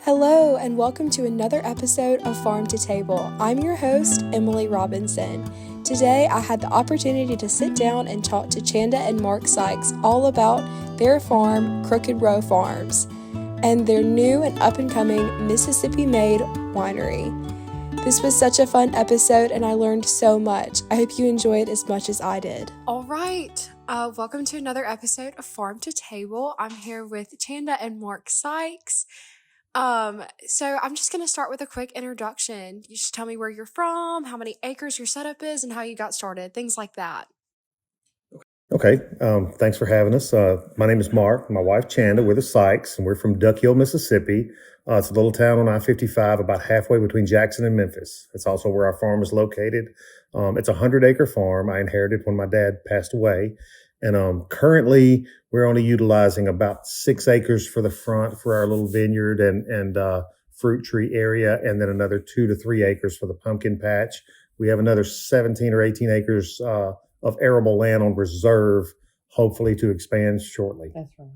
Hello, and welcome to another episode of Farm to Table. I'm your host, Emily Robinson. Today, I had the opportunity to sit down and talk to Chanda and Mark Sykes all about their farm, Crooked Row Farms, and their new and up-and-coming Mississippi-made winery. This was such a fun episode, and I learned so much. I hope you enjoyed as much as I did. All right. Welcome to another episode of Farm to Table. I'm here with Chanda and Mark Sykes. So I'm just going to start with a quick introduction. You should tell me where you're from, how many acres your setup is, and how you got started, things like that. Okay. Thanks for having us. My name is Mark. My wife, Chanda. We're the Sykes, and we're from Duck Hill, Mississippi. It's a little town on I-55, about halfway between Jackson and Memphis. It's also where our farm is located. It's a 100-acre farm. I inherited when my dad passed away. And currently, we're only utilizing about 6 acres for the front for our little vineyard and fruit tree area, and then another 2 to 3 acres for the pumpkin patch. We have another 17 or 18 acres of arable land on reserve, hopefully to expand shortly. That's right.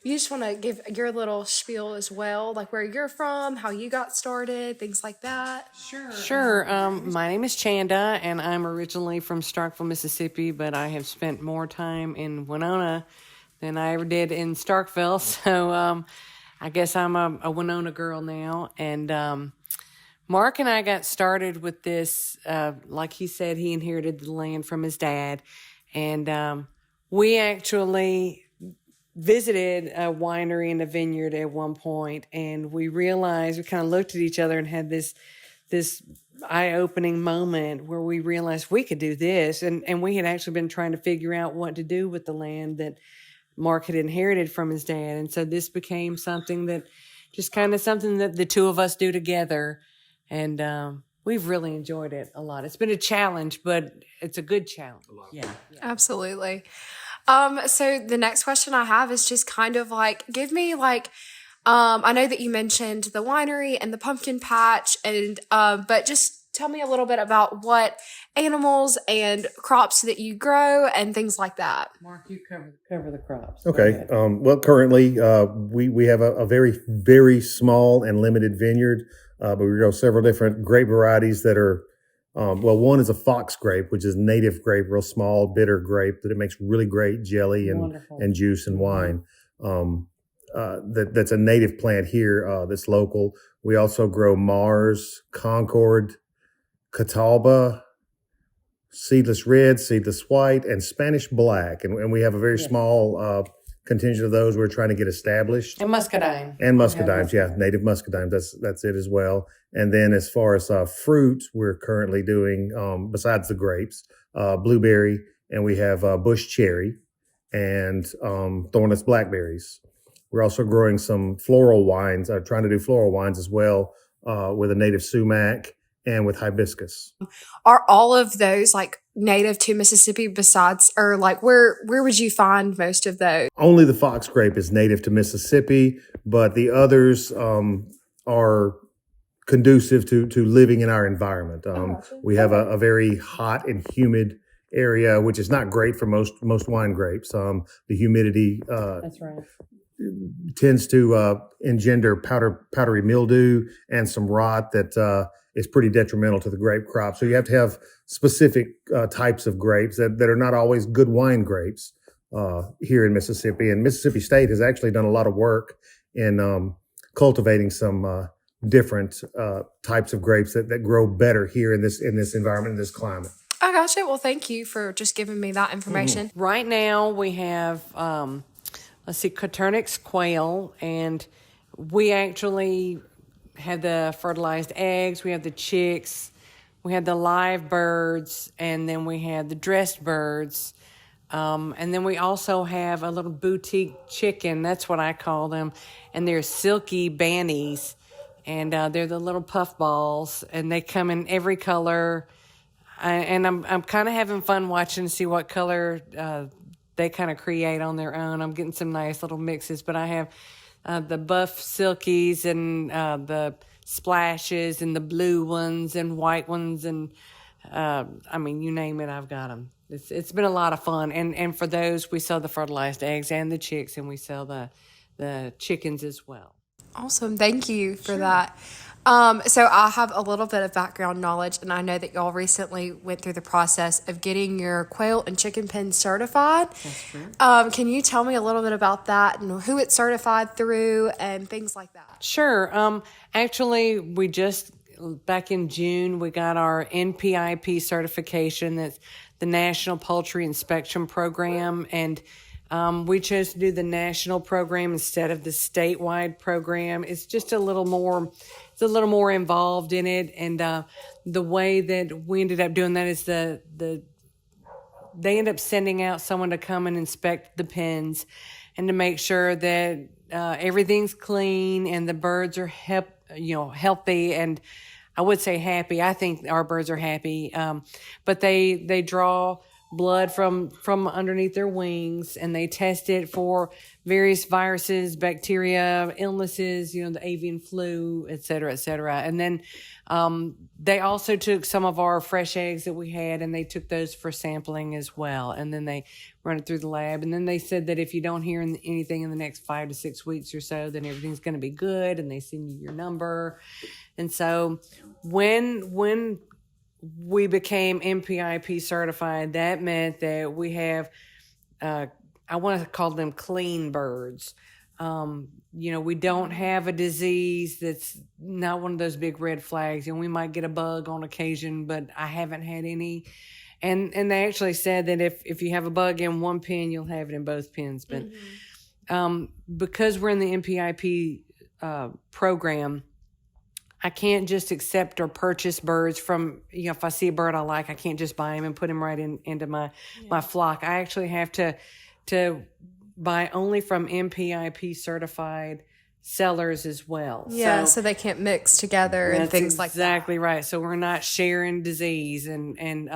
You just want to give your little spiel as well, like where you're from, how you got started, things like that. Sure. My name is Chanda, and I'm originally from Starkville, Mississippi, but I have spent more time in Winona than I ever did in Starkville. So I guess I'm a Winona girl now. And Mark and I got started with this, like he said, he inherited the land from his dad. And we actually visited a winery and a vineyard at one point, and we realized, we kind of looked at each other and had this eye-opening moment where we realized we could do this. And we had actually been trying to figure out what to do with the land that Mark had inherited from his dad. And so this became something that just kind of something that the two of us do together. And we've really enjoyed it a lot. It's been a challenge, but it's a good challenge. Yeah. Absolutely. So the next question I have is just kind of like, give me like, I know that you mentioned the winery and the pumpkin patch, and but just tell me a little bit about what animals and crops that you grow and things like that. Mark, you cover the crops. Okay. Well, currently we have a very, very small and limited vineyard, but we grow several different grape varieties that are one is a fox grape, which is native grape, real small, bitter grape that it makes really great jelly and juice and wine. That's a native plant here that's local. We also grow Mars, Concord, Catawba, seedless red, seedless white, and Spanish black. And we have a very small contingent of those we're trying to get established. And muscadine. And muscadimes, native muscadimes. That's it as well. And then as far as fruit, we're currently doing, besides the grapes, blueberry, and we have bush cherry and thornless blackberries. We're also growing some floral wines, trying to do floral wines as well, with a native sumac and with hibiscus. Are all of those like native to Mississippi besides, or like where would you find most of those? Only the fox grape is native to Mississippi, but the others are conducive to living in our environment. We have a very hot and humid area, which is not great for most wine grapes. The humidity That's right. tends to engender powdery mildew and some rot that is pretty detrimental to the grape crop. So you have to have specific types of grapes that are not always good wine grapes here in Mississippi. And Mississippi State has actually done a lot of work in cultivating some different types of grapes that grow better here in this environment, in this climate. I gotcha. Well, thank you for just giving me that information. Mm-hmm. Right now we have, Coturnix quail, and we actually had the fertilized eggs, we have the chicks, we had the live birds, and then we had the dressed birds. And then we also have a little boutique chicken, that's what I call them, and they're silky bannies. And they're the little puff balls, and they come in every color. And I'm kind of having fun watching to see what color they kind of create on their own. I'm getting some nice little mixes, but I have the buff silkies and the splashes and the blue ones and white ones, and you name it, I've got them. It's been a lot of fun. And for those, we sell the fertilized eggs and the chicks, and we sell the chickens as well. Awesome. Thank you for that. So I have a little bit of background knowledge, and I know that y'all recently went through the process of getting your quail and chicken pen certified. That's true. Can you tell me a little bit about that and who it's certified through and things like that? Sure. Actually, we just, back in June, we got our NPIP certification. That's the National Poultry Inspection Program. And we chose to do the national program instead of the statewide program. It's just a little more involved in it. And the way that we ended up doing that is they end up sending out someone to come and inspect the pens and to make sure that everything's clean and the birds are healthy, and I would say happy. I think our birds are happy. But they draw blood from underneath their wings, and they test it for various viruses, bacteria, illnesses, the avian flu, et cetera, et cetera. And then they also took some of our fresh eggs that we had, and they took those for sampling as well. And then they run it through the lab. And then they said that if you don't hear anything in the next 5 to 6 weeks or so, then everything's going to be good, and they send you your number. And so when we became NPIP certified, that meant that we have, I want to call them clean birds. We don't have a disease that's not one of those big red flags. We might get a bug on occasion, but I haven't had any. And they actually said that if you have a bug in one pen, you'll have it in both pens. But because we're in the NPIP program, I can't just accept or purchase birds from, if I see a bird I like, I can't just buy him and put him right into my flock. I actually have to buy only from NPIP certified sellers as well. Yeah, so they can't mix together and things like that. Exactly right. So we're not sharing disease. And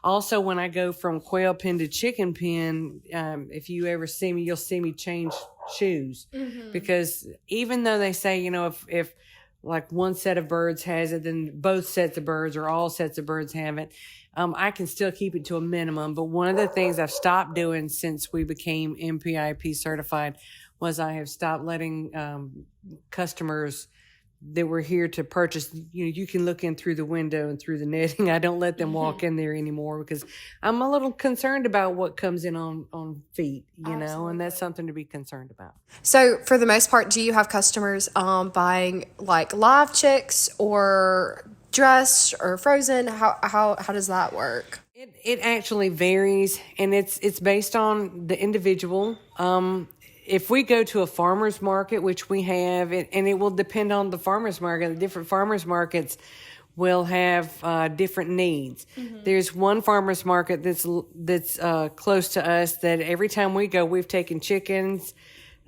also when I go from quail pen to chicken pen, if you ever see me, you'll see me change shoes. Mm-hmm. Because even though they say, if like one set of birds has it, then both sets of birds or all sets of birds have it. I can still keep it to a minimum. But one of the things I've stopped doing since we became NPIP certified was I have stopped letting customers that were here to purchase, you can look in through the window and through the netting. I don't let them walk in there anymore because I'm a little concerned about what comes in on feet, and that's something to be concerned about. So for the most part, do you have customers buying like live chicks or dressed or frozen? How does that work? It actually varies, and it's based on the individual. If we go to a farmer's market, which we have, and it will depend on the farmer's market, the different farmer's markets will have different needs. Mm-hmm. There's one farmer's market that's close to us that every time we go, we've taken chickens,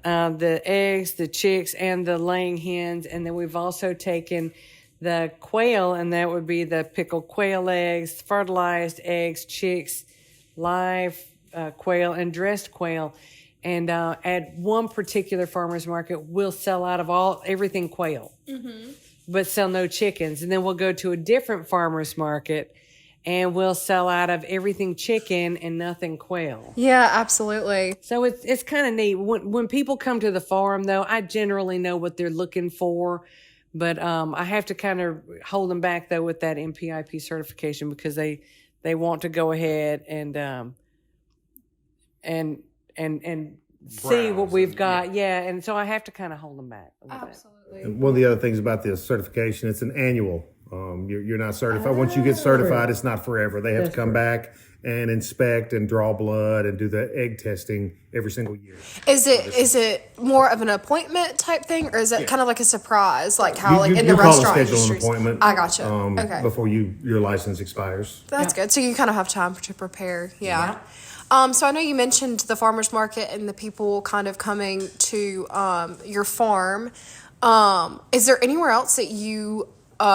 the eggs, the chicks, and the laying hens, and then we've also taken the quail, and that would be the pickled quail eggs, fertilized eggs, chicks, live quail, and dressed quail. And at one particular farmer's market, we'll sell out of everything quail, but sell no chickens. And then we'll go to a different farmer's market, and we'll sell out of everything chicken and nothing quail. Yeah, absolutely. So it's kind of neat. When people come to the farm, though, I generally know what they're looking for, but I have to kind of hold them back, though, with that NPIP certification because they want to go ahead and see what we've got. Yeah. And so I have to kind of hold them back. Absolutely. And one of the other things about this certification, it's an annual. You're not certified. Once you get certified, it's not forever. They have to come back and inspect and draw blood and do the egg testing every single year. Is it more of an appointment type thing, or is it kind of like a surprise, like how in the restaurant schedule industry? An appointment. I gotcha. Okay. Before your license expires. That's good. So you kind of have time to prepare. Yeah. So I know you mentioned the farmer's market and the people kind of coming to your farm. Is there anywhere else that you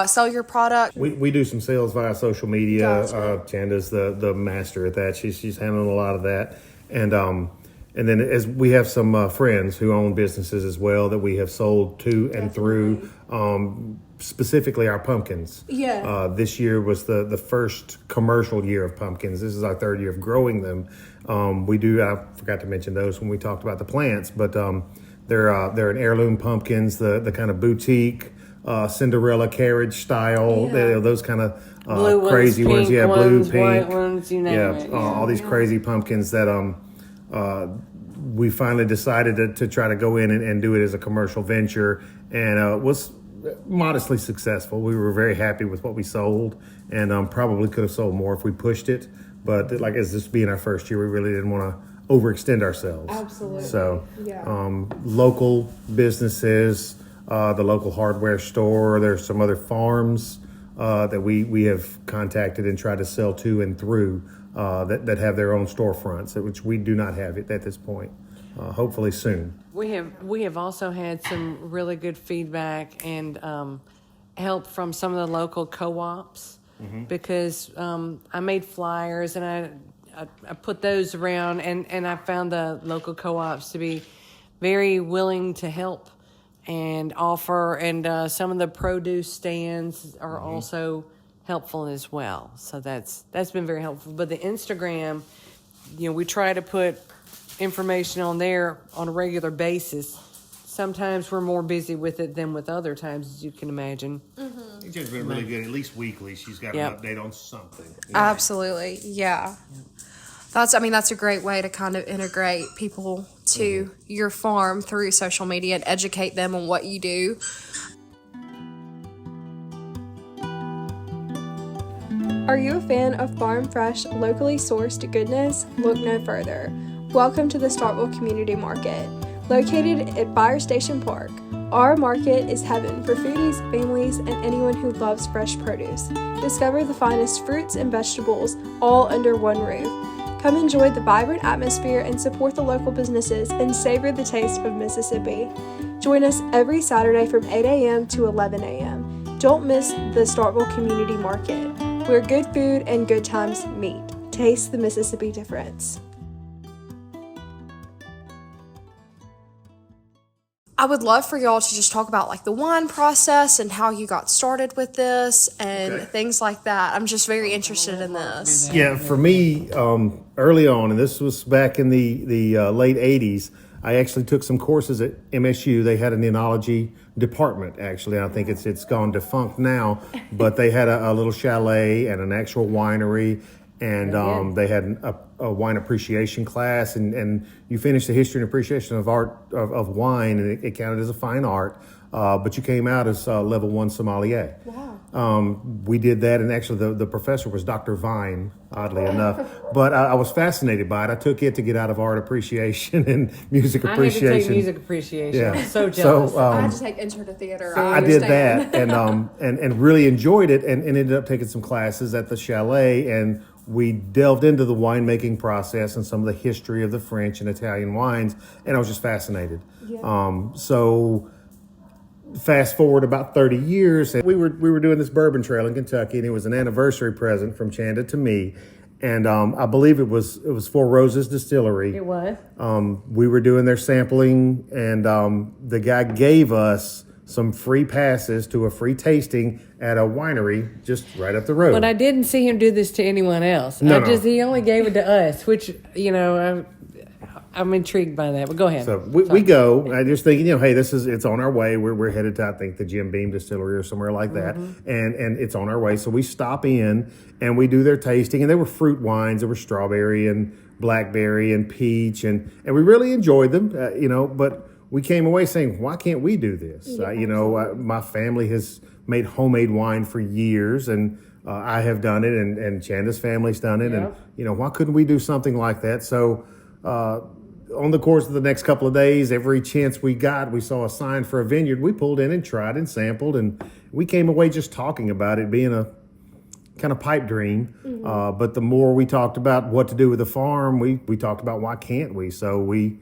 sell your product? We do some sales via social media. Gotcha. Chanda's the master at that. She's handling a lot of that. And then as we have some friends who own businesses as well that we have sold to and through, specifically our pumpkins. Yeah. This year was the first commercial year of pumpkins. This is our third year of growing them. I forgot to mention those when we talked about the plants, but They're an heirloom pumpkins, the kind of boutique Cinderella carriage style, those kind of Blue crazy ones, ones, pink blue, ones, pink, white ones, you name it. all these crazy pumpkins that we finally decided to try to go in and do it as a commercial venture, and was modestly successful. We were very happy with what we sold, and probably could have sold more if we pushed it. But like, as this being our first year, we really didn't want to overextend ourselves. Absolutely. So, local businesses, the local hardware store, there's some other farms that we have contacted and tried to sell to and through that have their own storefronts, which we do not have at this point. Hopefully soon. We have also had some really good feedback and help from some of the local co-ops, because I made flyers and I put those around, and I found the local co-ops to be very willing to help and offer, and some of the produce stands are also helpful as well. So that's been very helpful. But the Instagram, we try to put information on there on a regular basis. Sometimes we're more busy with it than with other times, as you can imagine. She's been really good. At least weekly, she's got an update on something. Absolutely, yeah. That's a great way to kind of integrate people to your farm through social media and educate them on what you do. Are you a fan of farm fresh, locally sourced goodness? Look no further. Welcome to the Starkville Community Market, located at Fire Station Park. Our market is heaven for foodies, families, and anyone who loves fresh produce. Discover the finest fruits and vegetables all under one roof. Come enjoy the vibrant atmosphere and support the local businesses and savor the taste of Mississippi. Join us every Saturday from 8 a.m. to 11 a.m. Don't miss the Starkville Community Market, where good food and good times meet. Taste the Mississippi difference. I would love for y'all to just talk about like the wine process and how you got started with this and things like that. I'm just very interested in this. Yeah, for me, early on, and this was back in the late 80s, I actually took some courses at MSU. They had an enology department, actually. I think it's gone defunct now, but they had a little chalet and an actual winery, and they had a wine appreciation class, and you finished the history and appreciation of art of wine, and it counted as a fine art, but you came out as level 1 sommelier. Wow. We did that, and actually the professor was Dr. Vine, oddly enough, but I was fascinated by it. I took it to get out of art appreciation and music appreciation. I had to take music appreciation. Yeah. I'm so jealous. So, I had to take intro to theater. I did that, and really enjoyed it, and ended up taking some classes at the chalet, and we delved into the winemaking process and some of the history of the French and Italian wines, and I was just fascinated. Yeah. So fast forward about 30 years, and we were doing this bourbon trail in Kentucky, and it was an anniversary present from Chanda to me, and I believe it was Four Roses Distillery. It was. We were doing their sampling, and the guy gave us some free passes to a free tasting at a winery just right up the road. But I didn't see him do this to anyone else. He only gave it to us, which, I'm intrigued by that. But go ahead. So we go. I just thinking, hey, it's on our way. We're headed to, I think, the Jim Beam Distillery or somewhere like that, and it's on our way. So we stop in and we do their tasting, and there were fruit wines. There were strawberry and blackberry and peach, and we really enjoyed them. But we came away saying, why can't we do this? Yeah, my family has made homemade wine for years, and I have done it, and Chanda's family's done it, and why couldn't we do something like that? So on the course of the next couple of days, every chance we got, we saw a sign for a vineyard. We pulled in and tried and sampled, and we came away just talking about it being a kind of pipe dream. But the more we talked about what to do with the farm, we talked about why can't we? So we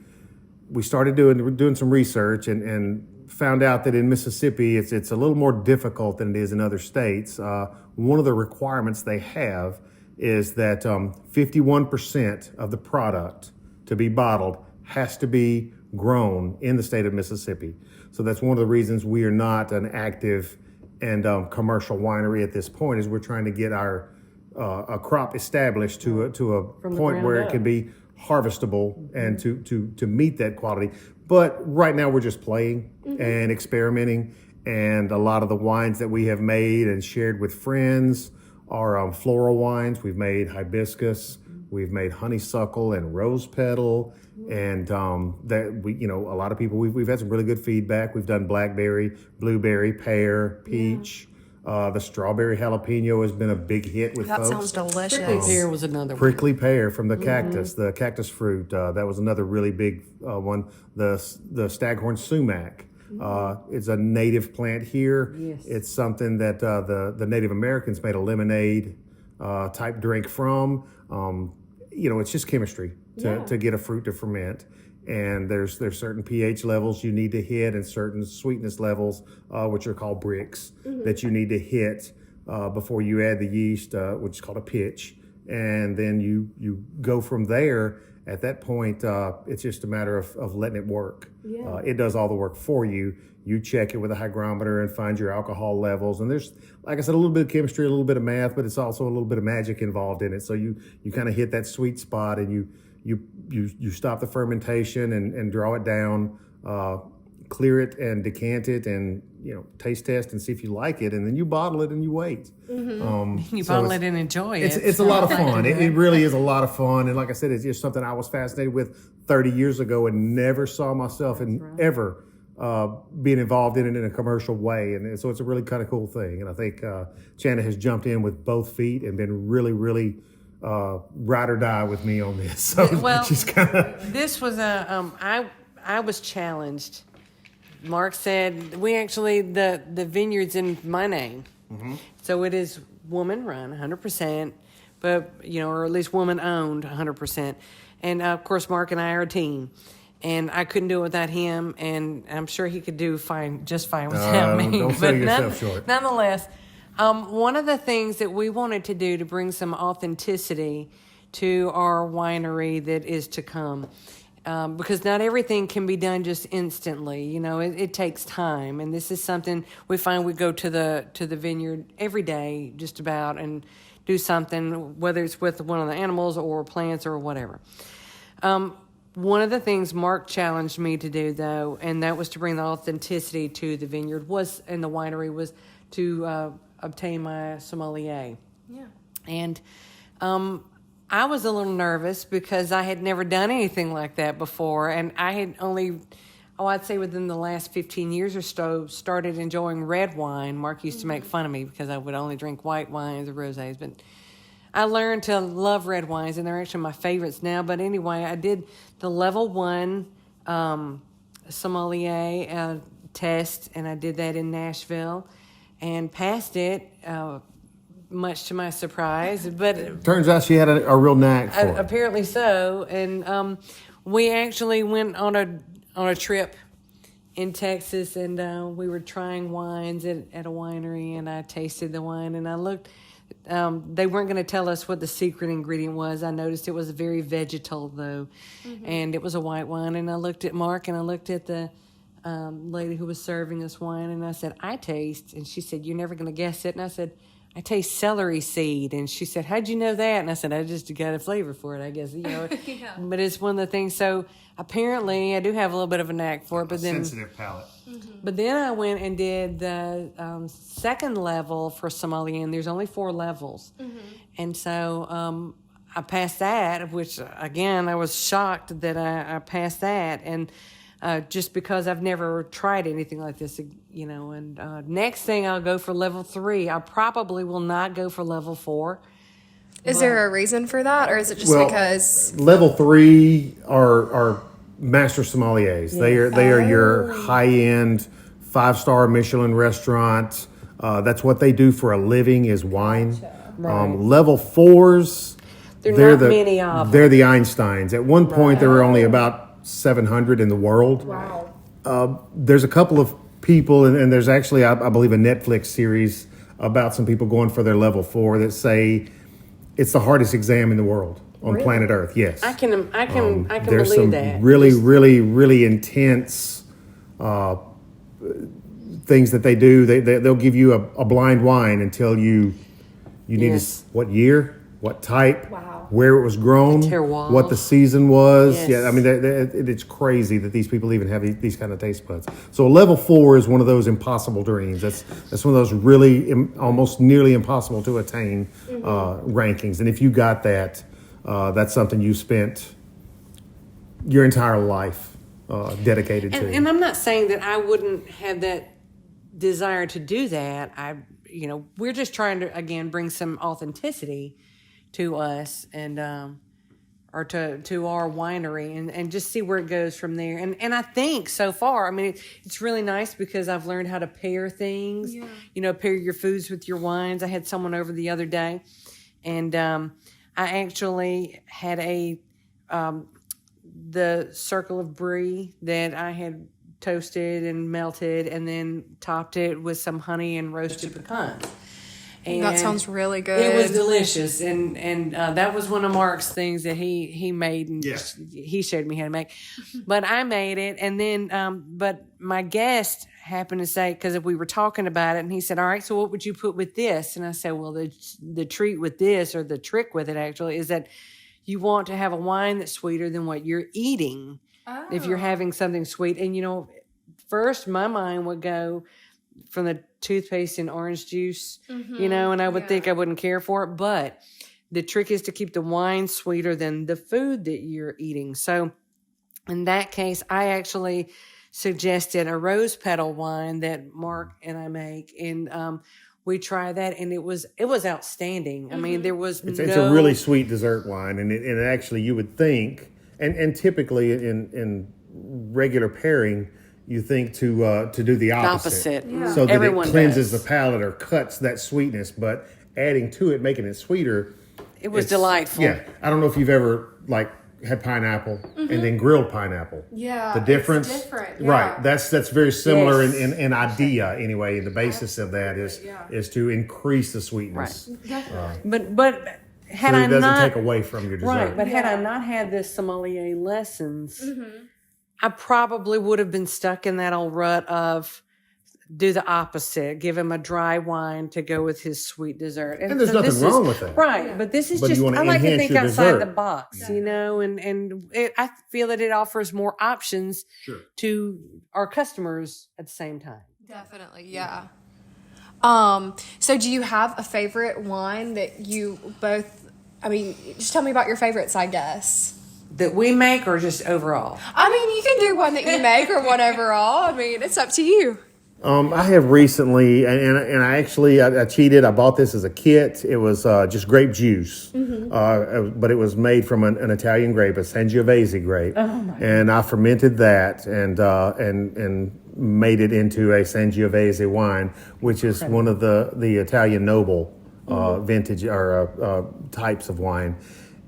started doing some research and found out that in Mississippi, it's a little more difficult than it is in other states. One of the requirements they have is that 51% of the product to be bottled has to be grown in the state of Mississippi. So that's one of the reasons we are not an active and commercial winery at this point, is we're trying to get our a crop established to a point where it can be harvestable and to meet that quality. But right now we're just playing and experimenting. And a lot of the wines that we have made and shared with friends are floral wines. We've made hibiscus, we've made honeysuckle and rose petal, and that we, a lot of people we've had some really good feedback. We've done blackberry, blueberry, pear, peach. The strawberry jalapeno has been a big hit with That folks. sounds delicious. Prickly pear was another one. Prickly pear from the cactus, the cactus fruit. That was another really big one. The staghorn sumac. It's a native plant here. Yes. It's something that the Native Americans made a lemonade type drink from. It's just chemistry to get a fruit to ferment. And there's certain pH levels you need to hit and certain sweetness levels, which are called bricks, that you need to hit before you add the yeast, which is called a pitch. And then you go from there. At that point, it's just a matter of letting it work. It does all the work for you. You check it with a hygrometer and find your alcohol levels. And there's, like I said, a little bit of chemistry, a little bit of math, but it's also a little bit of magic involved in it. So you kind of hit that sweet spot and you stop the fermentation and draw it down, clear it and decant it and taste test and see if you like it, and then you bottle it and you wait. You bottle it and enjoy it. It's a lot of fun. It really is a lot of fun, and like I said, it's just something I was fascinated with 30 years ago and never saw myself ever being involved in it in a commercial way, and so it's a really kind of cool thing. And I think Chanda has jumped in with both feet and been really, really ride or die with me on this. So Well, she's kind of. This was I was challenged. Mark said the vineyard's in my name, so it is woman run 100%, but or at least woman owned 100%. And of course, Mark and I are a team, and I couldn't do it without him, and I'm sure he could do just fine without me. Don't sell yourself short. Nonetheless, one of the things that we wanted to do to bring some authenticity to our winery that is to come, because not everything can be done just instantly. It takes time, and this is something we find. We go to the vineyard every day, just about, and do something, whether it's with one of the animals or plants or whatever. One of the things Mark challenged me to do, though, and that was to bring the authenticity to the vineyard, and the winery, was to obtain my sommelier. Yeah. And I was a little nervous because I had never done anything like that before, and I had only, I'd say within the last 15 years or so, started enjoying red wine. Mark used to make fun of me because I would only drink white wines or rosés, but I learned to love red wines, and they're actually my favorites now. But anyway, I did the level 1 sommelier test, and I did that in Nashville and passed it, much to my surprise. But Turns out she had a real knack for it. apparently so. And we actually went on a trip in Texas, and we were trying wines at a winery, and I tasted the wine, and I looked. They weren't going to tell us what the secret ingredient was. I noticed it was very vegetal, though, and it was a white wine. And I looked at Mark, and I looked at the lady who was serving us wine, and I said, I taste. And she said, you're never going to guess it. And I said, I taste celery seed. And she said, how'd you know that? And I said, I just got a flavor for it, I guess. Yeah. But it's one of the things. So apparently I do have a little bit of a knack for it. But then, sensitive palate. But then I went and did the second level for sommelier, and there's only 4 levels. And so I passed that, which, again, I was shocked that I passed that. And just because I've never tried anything like this, And next thing, I'll go for level 3. I probably will not go for level 4. Is there a reason for that, or is it just because level 3 are master sommeliers? Yes. They are your high end 5-star Michelin restaurant. That's what they do for a living, is wine. Right. Level 4s, they're not many of them. They're the Einsteins. At one point, there were only about 700 in the world. Wow. There's a couple of people, and there's actually, I believe, a Netflix series about some people going for their level 4 that say it's the hardest exam in the world on planet Earth. Yes, I can there's believe some that. really intense things that they do. They'll give you a blind wine and tell you need Yes. what year, what type. Wow. where it was grown, terroir. what the season was. Yes. Yeah, I mean, it's crazy that these people even have these kind of taste buds. So level 4 is one of those impossible dreams. That's one of those really almost nearly impossible to attain rankings. And if you got that, that's something you spent your entire life dedicated to. And I'm not saying that I wouldn't have that desire to do that. We're just trying to, again, bring some authenticity to us and or to our winery and just see where it goes from there. And I think so far, I mean, it's really nice because I've learned how to pair things. Yeah. Pair your foods with your wines. I had someone over the other day, and I actually had the circle of brie that I had toasted and melted and then topped it with some honey and roasted pecans. And that sounds really good. It was delicious, and that was one of Mark's things that he made, and he showed me how to make. But I made it, and then but my guest happened to say, because we were talking about it, and he said, "All right, so what would you put with this?" And I said, "Well, the treat with this, or the trick with it, actually, is that you want to have a wine that's sweeter than what you're eating." Oh. If you're having something sweet. And, first my mind would go from the toothpaste and orange juice, and I would think I wouldn't care for it. But the trick is to keep the wine sweeter than the food that you're eating. So in that case, I actually suggested a rose petal wine that Mark and I make. And we tried that, and it was outstanding. I mean, there was it's a really sweet dessert wine. And actually you would think, and typically in regular pairing, you think to do the opposite. Yeah. So that Everyone it cleanses does. the palate or cuts that sweetness, but adding to it, making it sweeter. It was delightful. Yeah. I don't know if you've ever had pineapple and then grilled pineapple. Yeah. The difference. It's different. Yeah. Right. That's very similar in idea anyway. The basis of that is to increase the sweetness. Right. Definitely. But had so I it doesn't not take away from your dessert. Right, but had I not had this sommelier lessons, I probably would have been stuck in that old rut of do the opposite, give him a dry wine to go with his sweet dessert. And there's nothing wrong with that. Right, but this is But just, you want to I like to enhance think your outside dessert. the box, and I feel that it offers more options to our customers at the same time. Definitely, yeah. So do you have a favorite wine that you both, just tell me about your favorites, I guess. That we make, or just overall? You can do one that you make or one overall. It's up to you. I have recently, and I actually I cheated. I bought this as a kit. It was just grape juice, but it was made from an Italian grape, a Sangiovese grape, and I fermented that and made it into a Sangiovese wine, which is one of the Italian noble vintage or types of wine,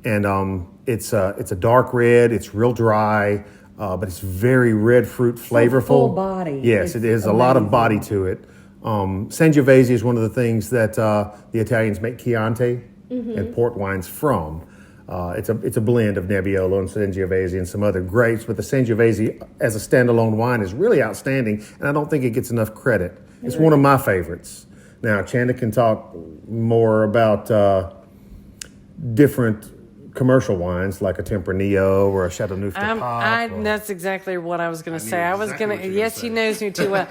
and it's a dark red. It's real dry. But it's very red fruit flavorful. Full body. Yes, it is a lot of body to it. Sangiovese is one of the things that the Italians make Chianti and port wines from. It's a blend of Nebbiolo and Sangiovese and some other grapes, but the Sangiovese as a standalone wine is really outstanding, and I don't think it gets enough credit. It's one of my favorites. Now, Chanda can talk more about different commercial wines like a Tempranillo or a Chateauneuf de Pape. That's exactly what I was going to say. Yes, he knows me too well.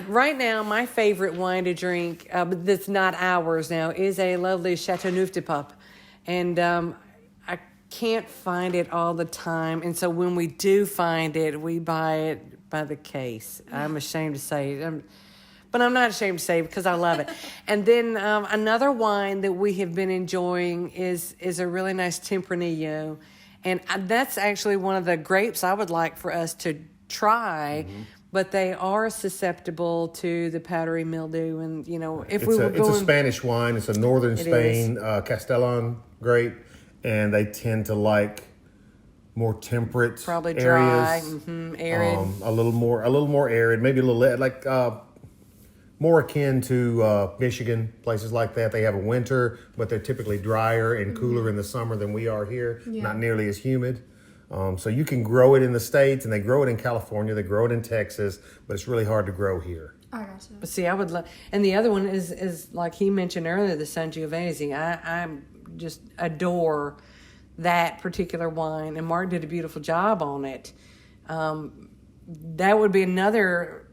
Right now, my favorite wine to drink, but that's not ours now, is a lovely Chateauneuf de Pape. And I can't find it all the time. And so when we do find it, we buy it by the case. I'm ashamed to say it. But I'm not ashamed to say it because I love it. And then another wine that we have been enjoying is a really nice Tempranillo. And that's actually one of the grapes I would like for us to try. But they are susceptible to the powdery mildew. And, it's a Spanish wine. It's a northern Spain Castellan grape. And they tend to like more temperate probably dry, areas. Arid. A little more arid, maybe a little more akin to Michigan, places like that. They have a winter, but they're typically drier and cooler in the summer than we are here. Not nearly as humid. So you can grow it in the States, and they grow it in California. They grow it in Texas, but it's really hard to grow here. I gotcha. But see, I would love, and the other one is like he mentioned earlier, the Sangiovese. I just adore that particular wine, and Mark did a beautiful job on it. That would be another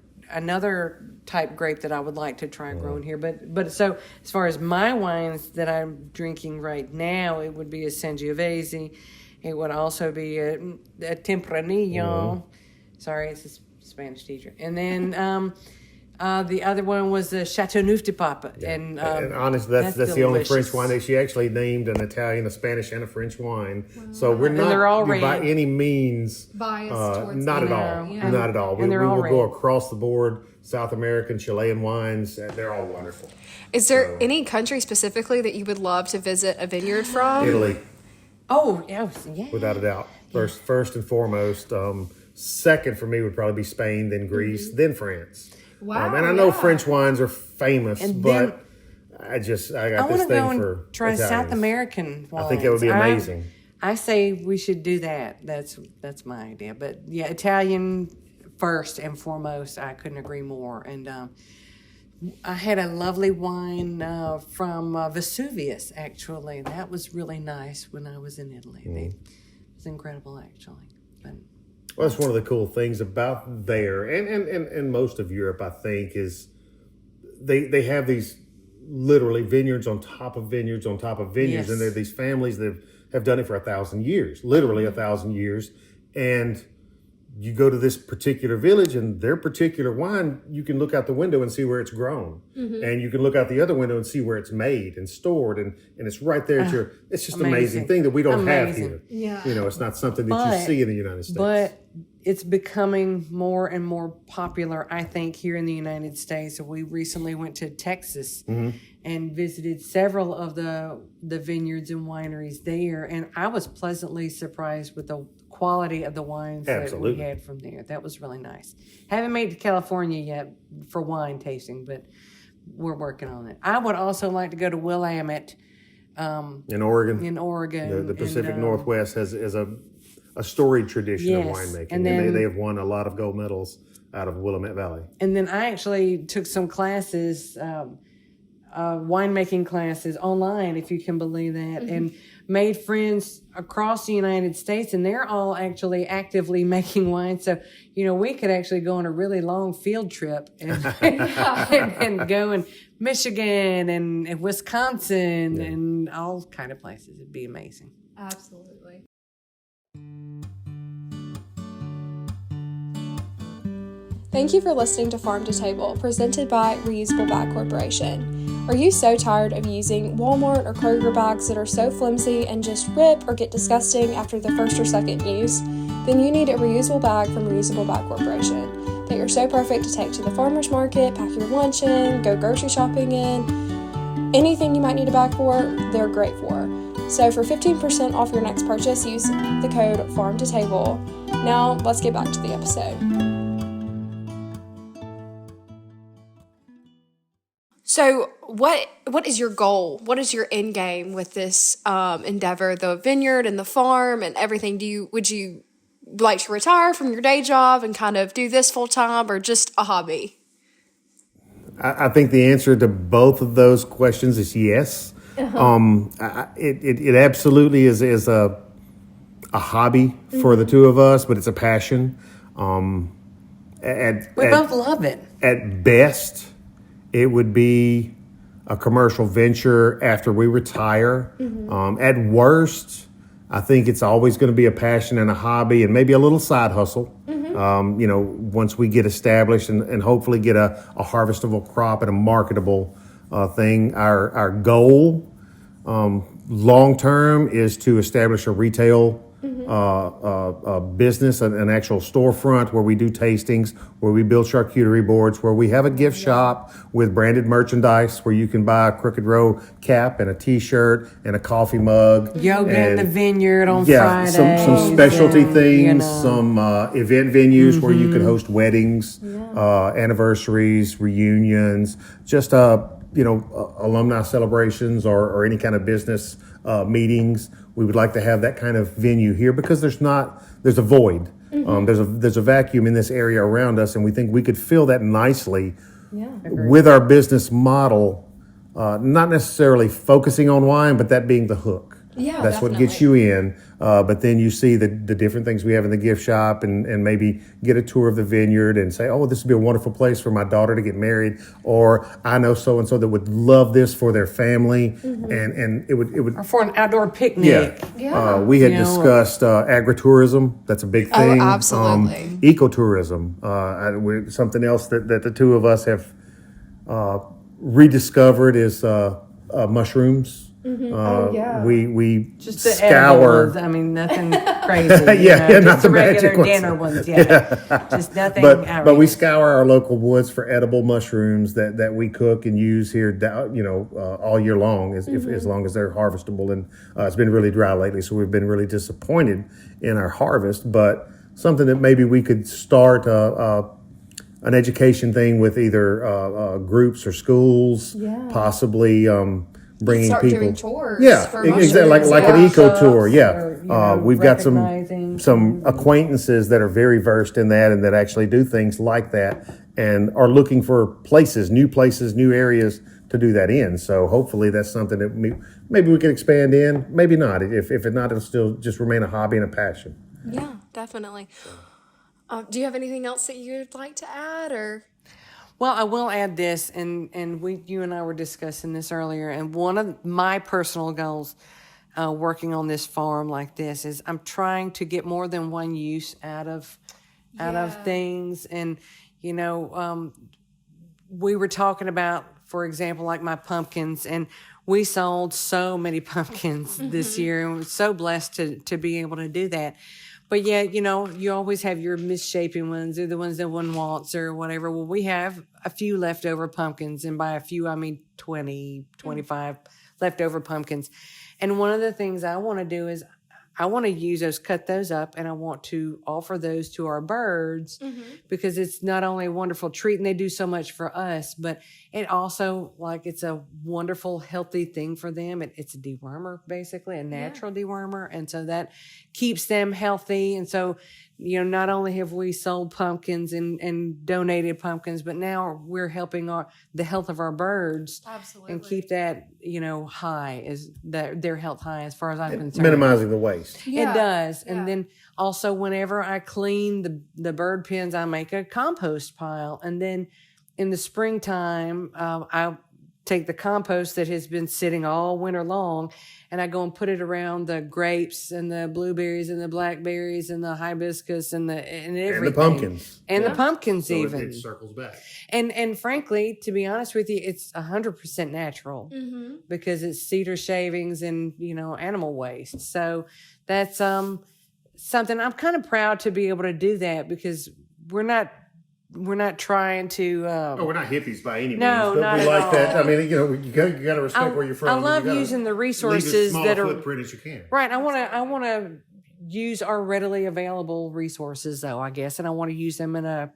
type grape that I would like to try growing here. But so as far as my wines that I'm drinking right now, it would be a Sangiovese. It would also be a Tempranillo. Sorry, it's a Spanish teacher. And then the other one was the Chateauneuf-du-Pape. And honestly, that's the only French wine that she actually named an Italian, a Spanish, and a French wine. Wow. So we're not by any means biased towards not at all. Yeah. Not at all. We will go across the board. South American, Chilean wines, they're all wonderful. Is there any country specifically that you would love to visit a vineyard from? Italy. Oh, yeah. Without a doubt. First and foremost. Second for me would probably be Spain, then Greece, then France. Wow. And I know French wines are famous, but I got this thing for try Italians. South American wines. I think it would be amazing. I say we should do that. That's my idea. But yeah, Italian first and foremost. I couldn't agree more. And I had a lovely wine from Vesuvius, actually. That was really nice when I was in Italy. It was incredible, actually. But, well, that's one of the cool things about there and most of Europe, I think, is they have these literally vineyards on top of vineyards on top of vineyards. Yes. And there are these families that have done it for 1,000 years, literally 1,000 years. And you go to this particular village and their particular wine, you can look out the window and see where it's grown. Mm-hmm. And you can look out the other window and see where it's made and stored. And it's right there at it's just an amazing thing that we don't have here. Yeah. You know, it's not something that you see in the United States. But it's becoming more and more popular, I think, here in the United States. We recently went to Texas and visited several of the vineyards and wineries there. And I was pleasantly surprised with the quality of the wines that we had from there. That was really nice. Haven't made it to California yet for wine tasting, but we're working on it. I would also like to go to Willamette. In Oregon. In Oregon. The Pacific Northwest has a storied tradition of winemaking. And they have won a lot of gold medals out of Willamette Valley. And then I actually took some classes, winemaking classes online, if you can believe that, and made friends across the United States, and they're all actually actively making wine. So, you know, we could actually go on a really long field trip and go in Michigan and Wisconsin and all kind of places. It'd be amazing. Absolutely. Thank you for listening to Farm to Table, presented by Reusable Bag Corporation. Are you so tired of using Walmart or Kroger bags that are so flimsy and just rip or get disgusting after the first or second use? Then you need a reusable bag from Reusable Bag Corporation. They are so perfect to take to the farmer's market, pack your lunch in, go grocery shopping in. Anything you might need a bag for, they're great for. So for 15% off your next purchase, use the code FARMTOTABLE. Now let's get back to the episode. So what is your goal? What is your end game with this endeavor, the vineyard and the farm and everything? Would you like to retire from your day job and kind of do this full time, or just a hobby? I think the answer to both of those questions is yes. It absolutely is a hobby for the two of us, but it's a passion. We both love it. At best, it would be a commercial venture after we retire. At worst, I think it's always going to be a passion and a hobby and maybe a little side hustle. You know, once we get established and hopefully get a harvestable crop and a marketable thing. Our goal long term is to establish a retail business, an actual storefront where we do tastings, where we build charcuterie boards, where we have a gift shop with branded merchandise where you can buy a Crooked Row cap and a T-shirt and a coffee mug. Yoga in the vineyard on Friday. Some specialty things, some event venues where you can host weddings, anniversaries, reunions, just alumni celebrations or any kind of business meetings. We would like to have that kind of venue here because there's a void. There's a vacuum in this area around us, and we think we could fill that nicely with our business model, not necessarily focusing on wine, but that being the hook. Yeah, That's what gets you in. But then you see the different things we have in the gift shop and maybe get a tour of the vineyard and say, oh, this would be a wonderful place for my daughter to get married. Or I know so-and-so that would love this for their family. And it would. Or for an outdoor picnic. We had discussed agritourism. That's a big thing. Oh, absolutely. Ecotourism. Something else that the two of us have rediscovered is mushrooms. We Just the scour. edible ones. I mean, nothing crazy. Not just the regular magic ones. dinner ones. Just nothing. But we scour our local woods for edible mushrooms that we cook and use here, all year long, as long as they're harvestable. And it's been really dry lately, so we've been really disappointed in our harvest. But something that maybe we could start an education thing with either groups or schools, possibly. Bringing start people doing tours. Exactly, like an eco tour. We've got some recognizing acquaintances that are very versed in that and that actually do things like that and are looking for new areas to do that in. So hopefully that's something that maybe we can expand in, maybe not. If not, it'll still just remain a hobby and a passion. Yeah, definitely. Do you have anything else that you'd like to add, or? Well, I will add this, and you and I were discussing this earlier, and one of my personal goals working on this farm like this is I'm trying to get more than one use out of things. And, we were talking about, for example, like my pumpkins, and we sold so many pumpkins this year, and we're so blessed to be able to do that. But you always have your misshapen ones or the ones that one wants or whatever. Well, we have a few leftover pumpkins, and by a few, I mean 20, 25 leftover pumpkins. And one of the things I want to do is I want to cut those up, and I want to offer those to our birds because it's not only a wonderful treat and they do so much for us, but it also, it's a wonderful, healthy thing for them. It's a dewormer, basically, a natural dewormer. And so that keeps them healthy. And so, not only have we sold pumpkins and donated pumpkins, but now we're helping the health of our birds. Absolutely. And keep that, high, their health high as far as I'm concerned. Minimizing the waste. Yeah. It does. And then also whenever I clean the bird pens, I make a compost pile. And then in the springtime, I take the compost that has been sitting all winter long, and I go and put it around the grapes and the blueberries and the blackberries and the hibiscus and everything. And the pumpkins. And the pumpkins so even. It circles back. And frankly, to be honest with you, it's 100% natural because it's cedar shavings and, animal waste. So that's something I'm kind of proud to be able to do that because we're not trying to. We're not hippies by any means. No, but not we at like all. that. I mean, you got to respect where you're from. I love using the resources leave as small that a are footprint as you can. right. I want to use our readily available resources, though, I guess, and I want to use them in a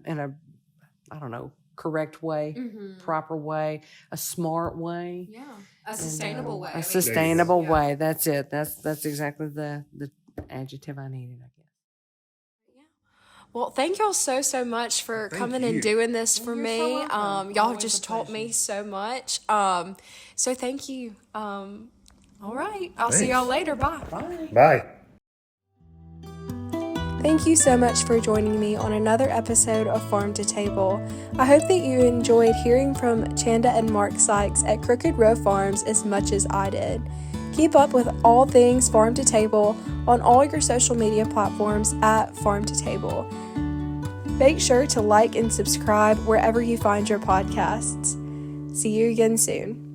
I don't know, correct way, proper way, a smart way. Yeah, a sustainable way. A sustainable way. That's it. That's exactly the adjective I needed, I guess. Well, thank y'all so much for coming and doing this for me. So welcome. Y'all have Always just a taught pleasure. me so much. So thank you. All right. I'll see Thanks. y'all later. Bye. Bye. Thank you so much for joining me on another episode of Farm to Table. I hope that you enjoyed hearing from Chanda and Mark Sykes at Crooked Row Farms as much as I did. Keep up with all things Farm to Table on all your social media platforms at Farm to Table. Make sure to like and subscribe wherever you find your podcasts. See you again soon.